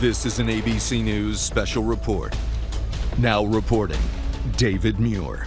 This is an ABC News special report. Now reporting, David Muir.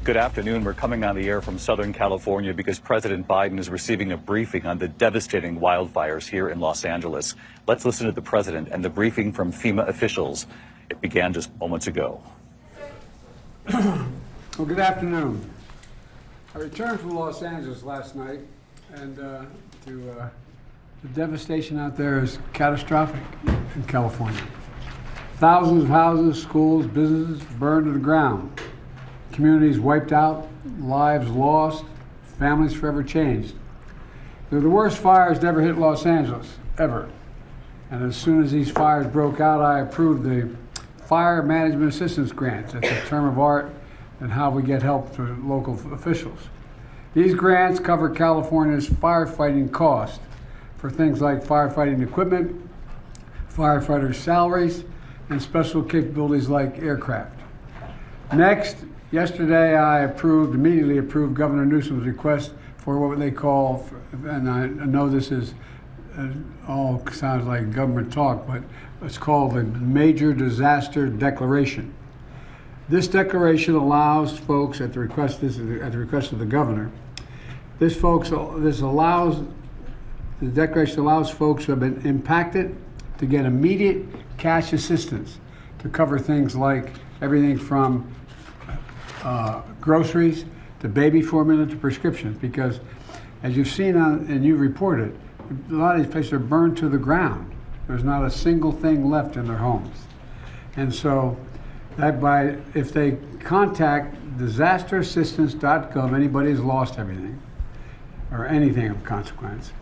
Good afternoon. We're coming on the air from Southern California because President Biden is receiving a briefing on the devastating wildfires here in Los Angeles. Let's listen to the president and the briefing from FEMA officials. It began just moments ago. Well, good afternoon. I returned from Los Angeles last night, and the devastation out there is catastrophic in California. Thousands of houses, schools, businesses burned to the ground. Communities wiped out, lives lost, families forever changed. They're the worst fires to ever hit Los Angeles, ever. And as soon as these fires broke out, I approved the Fire Management Assistance Grants. That's a term of art and how we get help to local officials. These grants cover California's firefighting cost for things like firefighting equipment, firefighter salaries, and special capabilities like aircraft. Next, yesterday I immediately approved Governor Newsom's request for what they call, and I know this is all sounds like government talk, but it's called the Major Disaster Declaration. This declaration allows folks, at the request of the governor, the declaration allows folks who have been impacted to get immediate cash assistance to cover things like everything from groceries to baby formula to prescriptions, because as you've seen and you reported, a lot of these places are burned to the ground. There's not a single thing left in their homes. And so if they contact disasterassistance.gov, anybody who's lost everything or anything of consequence,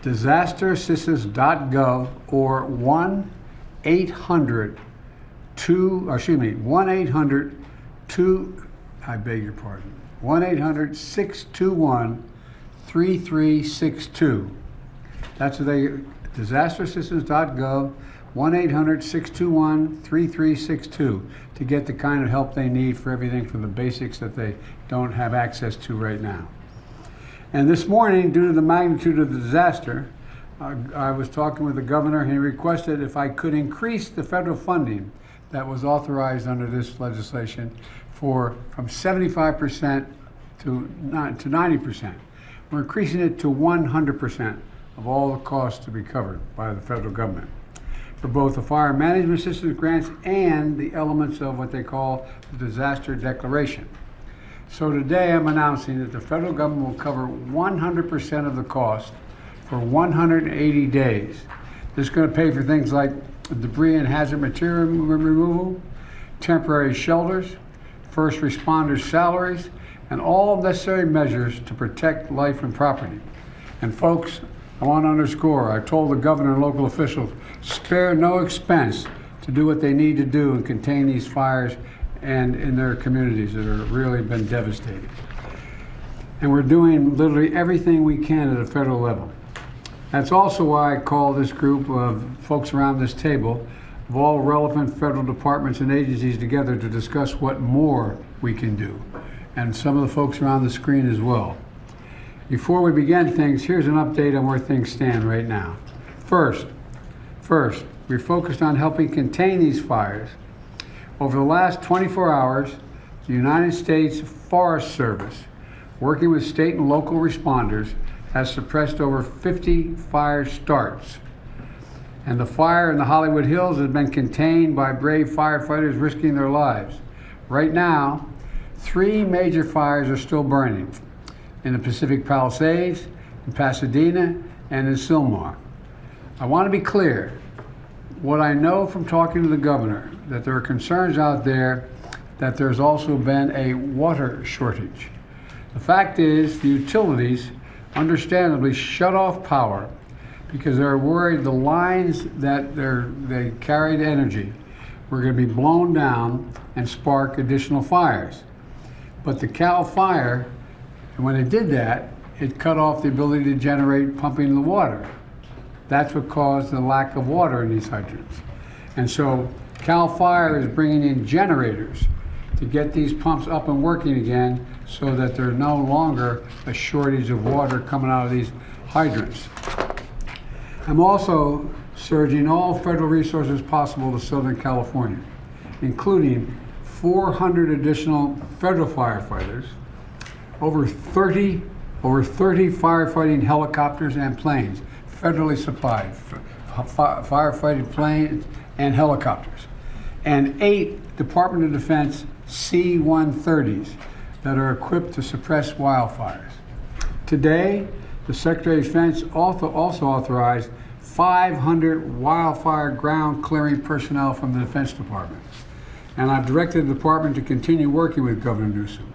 disasterassistance.gov or 1-800-621-3362. That's disasterassistance.gov, 1-800-621-3362 to get the kind of help they need for everything from the basics that they don't have access to right now. And this morning, due to the magnitude of the disaster, I was talking with the governor, and he requested if I could increase the federal funding that was authorized under this legislation from 75% to 90%. We're increasing it to 100% of all the costs to be covered by the federal government for both the fire management assistance grants and the elements of what they call the disaster declaration. So today I'm announcing that the federal government will cover 100% of the cost for 180 days. This is going to pay for things like debris and hazard material removal, temporary shelters, first responders' salaries, and all necessary measures to protect life and property. And folks, I want to underscore, I told the governor and local officials, spare no expense to do what they need to do and contain these fires and in their communities that have really been devastated. And we're doing literally everything we can at a federal level. That's also why I call this group of folks around this table of all relevant federal departments and agencies together to discuss what more we can do. And some of the folks around the screen as well. Before we begin things, here's an update on where things stand right now. First, we're focused on helping contain these fires. Over the last 24 hours, the United States Forest Service, working with state and local responders, has suppressed over 50 fire starts. And the fire in the Hollywood Hills has been contained by brave firefighters risking their lives. Right now, 3 major fires are still burning in the Pacific Palisades, in Pasadena, and in Sylmar. I want to be clear, what I know from talking to the governor, that there are concerns out there that there's also been a water shortage. The fact is, the utilities understandably shut off power because they're worried the lines that they carried energy were going to be blown down and spark additional fires. But the Cal Fire, when it did that, it cut off the ability to generate pumping the water. That's what caused the lack of water in these hydrants. And so Cal Fire is bringing in generators to get these pumps up and working again so that there's no longer a shortage of water coming out of these hydrants. I'm also surging all federal resources possible to Southern California, including 400 additional federal firefighters, over 30 firefighting helicopters and planes, federally supplied firefighting planes and helicopters, and 8 Department of Defense C-130s that are equipped to suppress wildfires. Today, the Secretary of Defense also authorized 500 wildfire ground clearing personnel from the Defense Department. And I've directed the department to continue working with Governor Newsom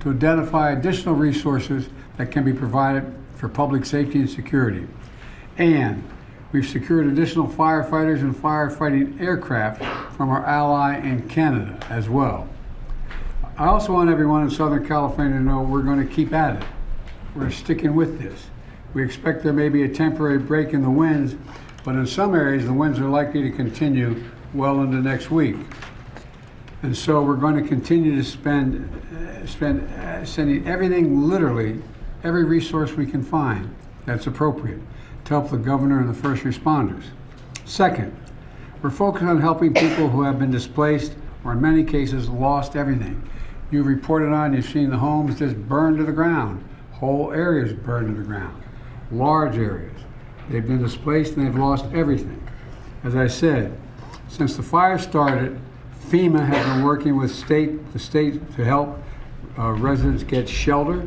to identify additional resources that can be provided for public safety and security. And we've secured additional firefighters and firefighting aircraft from our ally in Canada as well. I also want everyone in Southern California to know we're going to keep at it. We're sticking with this. We expect there may be a temporary break in the winds, but in some areas the winds are likely to continue well into next week. And so we're going to continue to sending everything, literally, every resource we can find that's appropriate to help the governor and the first responders. Second, we're focused on helping people who have been displaced or in many cases lost everything. You've reported on, you've seen the homes just burned to the ground, whole areas burned to the ground, large areas. They've been displaced and they've lost everything. As I said, since the fire started, FEMA has been working with the state to help residents get shelter,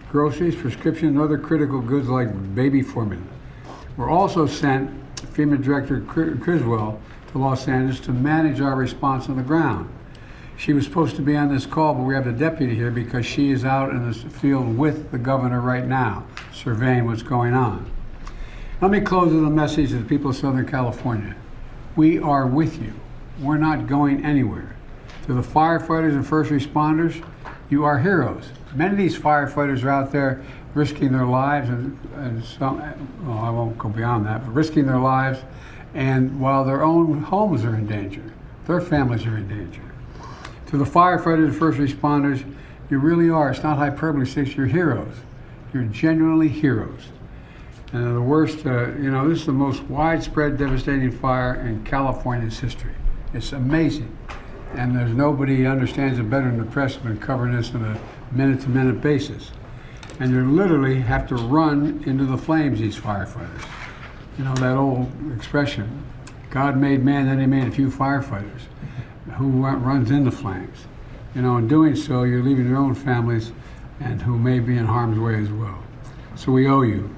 groceries, prescription, and other critical goods like baby formula. We're also sent FEMA Director Criswell to Los Angeles to manage our response on the ground. She was supposed to be on this call, but we have the deputy here because she is out in the field with the governor right now, surveying what's going on. Let me close with a message to the people of Southern California. We are with you. We're not going anywhere. To the firefighters and first responders, you are heroes. Many of these firefighters are out there risking their lives, and some, well, I won't go beyond that, but risking their lives, and while their own homes are in danger, their families are in danger. To the firefighters and first responders, you really are, it's not hyperbole, you're heroes. You're genuinely heroes. And the worst, this is the most widespread, devastating fire in California's history. It's amazing. And there's nobody who understands it better than the press have been covering this on a minute-to-minute basis. And you literally have to run into the flames, these firefighters. You know, that old expression, God made man, then he made a few firefighters. Who runs into flames? You know, in doing so, you're leaving your own families and who may be in harm's way as well. So we owe you.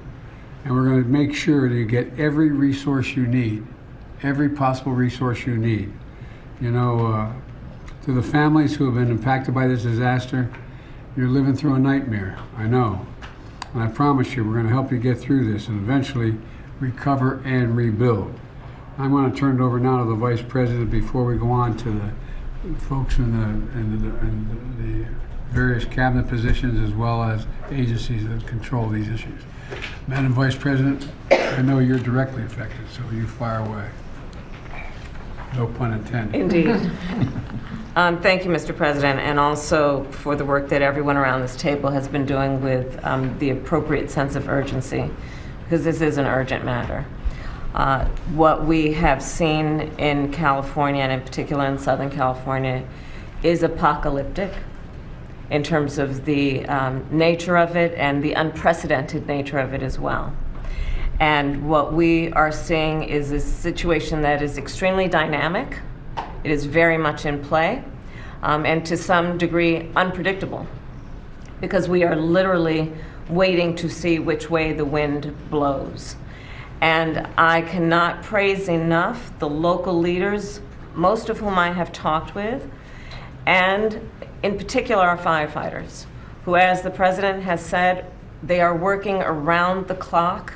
And we're going to make sure that you get every resource you need, every possible resource you need. You know, to the families who have been impacted by this disaster, you're living through a nightmare, I know. And I promise you, we're going to help you get through this and eventually recover and rebuild. I'm going to turn it over now to the Vice President before we go on to the folks in the various cabinet positions as well as agencies that control these issues. Madam Vice President, I know you're directly affected, so you fire away. No pun intended. Indeed. Thank you, Mr. President, and also for the work that everyone around this table has been doing with the appropriate sense of urgency, because this is an urgent matter. What we have seen in California, and in particular in Southern California, is apocalyptic in terms of the nature of it and the unprecedented nature of it as well. And what we are seeing is a situation that is extremely dynamic. It is very much in play, and to some degree unpredictable, because we are literally waiting to see which way the wind blows. And I cannot praise enough the local leaders, most of whom I have talked with, and in particular our firefighters, who, as the President has said, they are working around the clock.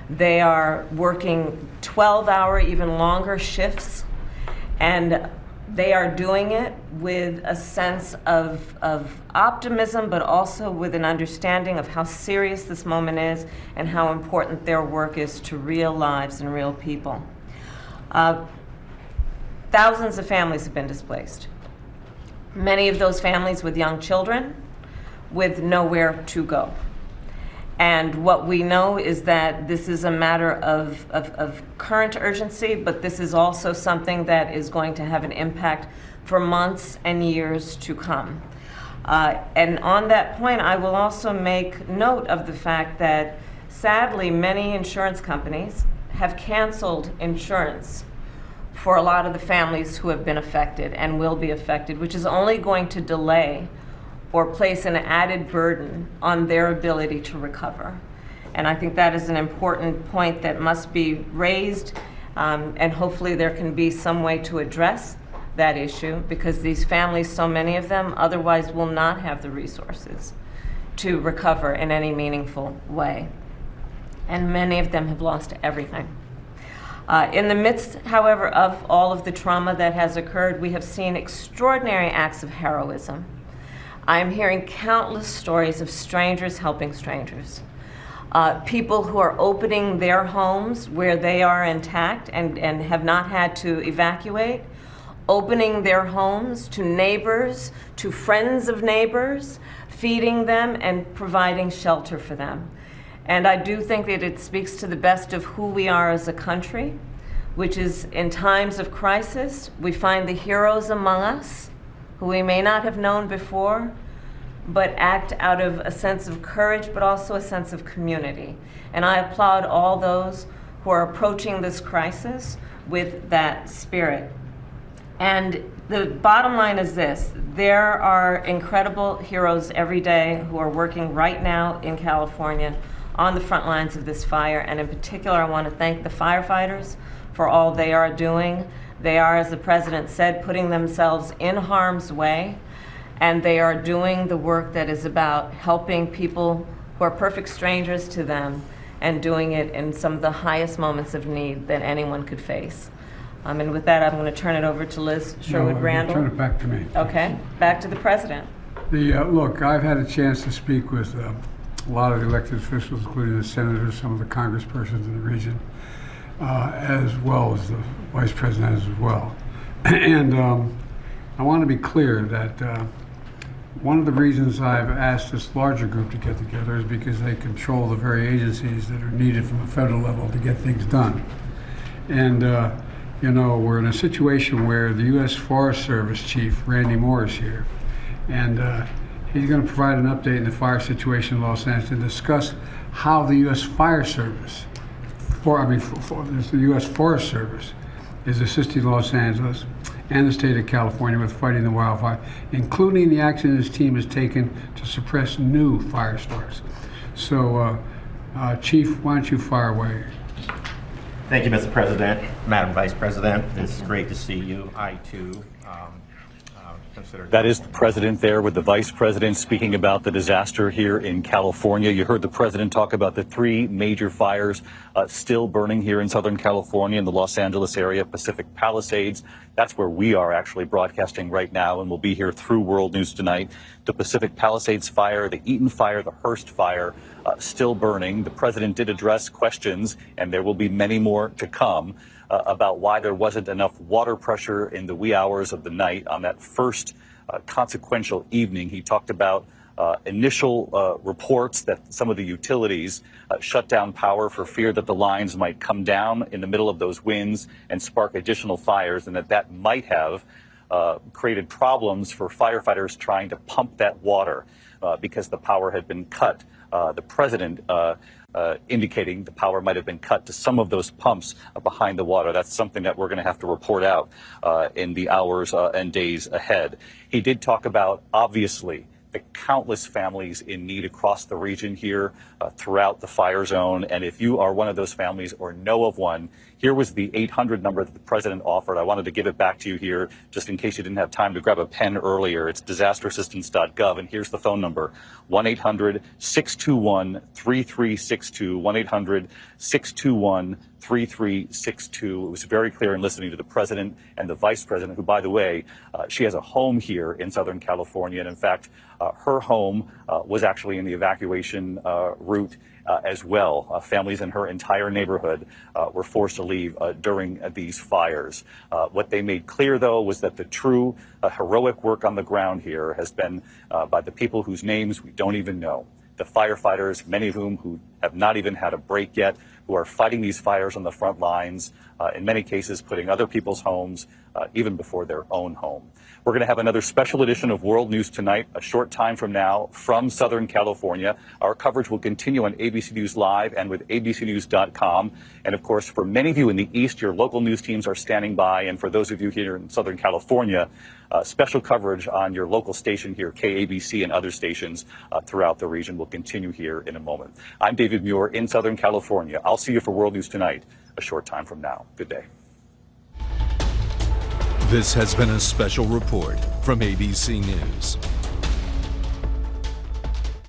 They are working 12-hour, even longer shifts, and they are doing it with a sense of optimism, but also with an understanding of how serious this moment is and how important their work is to real lives and real people. Thousands of families have been displaced. Many of those families with young children with nowhere to go. And what we know is that this is a matter of current urgency, but this is also something that is going to have an impact for months and years to come. And on that point, I will also make note of the fact that sadly, many insurance companies have canceled insurance for a lot of the families who have been affected and will be affected, which is only going to delay or place an added burden on their ability to recover. And I think that is an important point that must be raised, and hopefully there can be some way to address that issue, because these families, so many of them, otherwise will not have the resources to recover in any meaningful way. And many of them have lost everything. In the midst, however, of all of the trauma that has occurred, we have seen extraordinary acts of heroism. I am hearing countless stories of strangers helping strangers. People who are opening their homes where they are intact and have not had to evacuate, opening their homes to neighbors, to friends of neighbors, feeding them and providing shelter for them. And I do think that it speaks to the best of who we are as a country, which is in times of crisis, we find the heroes among us who we may not have known before, but act out of a sense of courage, but also a sense of community. And I applaud all those who are approaching this crisis with that spirit. And the bottom line is this: there are incredible heroes every day who are working right now in California on the front lines of this fire. And in particular, I want to thank the firefighters for all they are doing. They are, as the president said, putting themselves in harm's way, and they are doing the work that is about helping people who are perfect strangers to them, and doing it in some of the highest moments of need that anyone could face. And with that, I'm going to turn it over to Liz Sherwood-Randall. Turn it back to me. Okay, back to the president. Look, I've had a chance to speak with a lot of elected officials, including the senators, some of the congresspersons in the region, as well as the vice president as well. And I want to be clear that one of the reasons I've asked this larger group to get together is because they control the very agencies that are needed from the federal level to get things done. And you know, we're in a situation where the U.S. Forest Service Chief, Randy Moore, is here. And he's going to provide an update in the fire situation in Los Angeles and discuss how the U.S. Fire Service, the U.S. Forest Service, is assisting Los Angeles and the state of California with fighting the wildfire, including the action his team has taken to suppress new fire starts. So, Chief, why don't you fire away? Thank you, Mr. President. Madam Vice President, it's great to see you. I, too, consider... That is the president there with the vice president speaking about the disaster here in California. You heard the president talk about the 3 major fires still burning here in Southern California in the Los Angeles area, Pacific Palisades. That's where we are actually broadcasting right now, and we'll be here through World News Tonight. The Pacific Palisades fire, the Eaton fire, the Hearst fire, still burning. The president did address questions, and there will be many more to come, about why there wasn't enough water pressure in the wee hours of the night on that first consequential evening. He talked about initial reports that some of the utilities shut down power for fear that the lines might come down in the middle of those winds and spark additional fires, and that might have created problems for firefighters trying to pump that water because the power had been cut. The president indicating the power might have been cut to some of those pumps behind the water. That's something that we're going to have to report out in the hours and days ahead. He did talk about, obviously, the countless families in need across the region here throughout the fire zone. And if you are one of those families or know of one, here was the 800 number that the president offered. I wanted to give it back to you here just in case you didn't have time to grab a pen earlier. It's disasterassistance.gov, and here's the phone number: 1-800-621-3362, 1-800-621-3362. It was very clear in listening to the president and the vice president, who, by the way, she has a home here in Southern California. And in fact, her home was actually in the evacuation route as well. Families in her entire neighborhood were forced to leave during these fires. What they made clear, though, was that the true heroic work on the ground here has been by the people whose names we don't even know. the firefighters, many of whom who have not even had a break yet, who are fighting these fires on the front lines, in many cases putting other people's homes even before their own home. We're going to have another special edition of World News Tonight a short time from now from Southern California. Our coverage will continue on ABC News Live and with abcnews.com. And of course, for many of you in the East, your local news teams are standing by. And for those of you here in Southern California, special coverage on your local station here, KABC, and other stations throughout the region will continue here in a moment. I'm David Muir in Southern California. I'll see you for World News Tonight a short time from now. Good day. This has been a special report from ABC News.